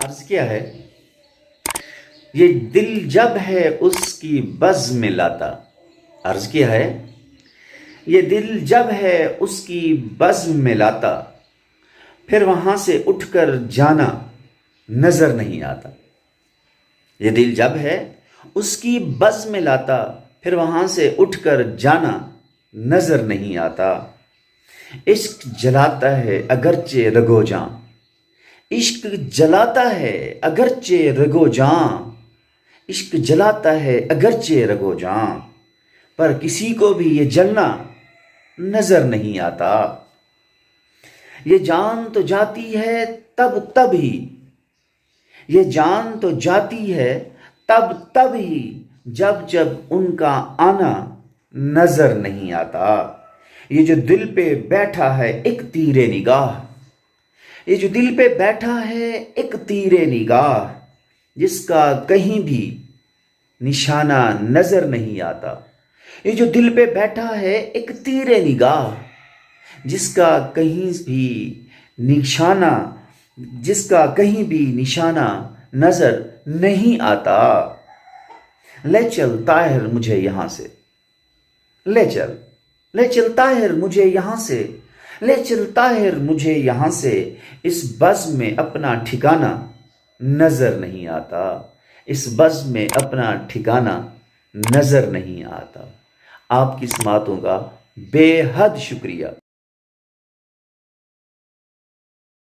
अर्ज किया है, ये दिल जब है उसकी बज़्म में लाता। अर्ज किया है, ये दिल जब है उसकी बज़्म में लाता, फिर वहां से उठकर जाना नजर नहीं आता। ये दिल जब है उसकी बज़्म में लाता, फिर वहां से उठकर जाना नजर नहीं आता। इश्क जलाता है अगरचे रगो जां, इश्क जलाता है अगरचे रगो जां, इश्क जलाता है अगरचे रगो जां, पर किसी को भी ये जलना नजर नहीं आता। ये जान तो जाती है तब तब ही, ये जान तो जाती है तब तब ही, जब जब उनका आना नजर नहीं आता। ये जो दिल पे बैठा है एक तीरे निगाह, ये जो दिल पे बैठा है एक तीरे निगाह, जिसका कहीं भी निशाना नजर नहीं आता। ये जो दिल पे बैठा है एक तीरे निगाह, जिसका कहीं भी निशाना जिसका कहीं भी निशाना नजर नहीं आता। ले चल ताहिर मुझे यहां से, ले चल, ले चल ताहिर मुझे यहां से, ले चल ताहिर मुझे यहां से, इस बज़्म में अपना ठिकाना नजर नहीं आता। इस बज़्म में अपना ठिकाना नजर नहीं आता। आपकी समातों का बेहद शुक्रिया।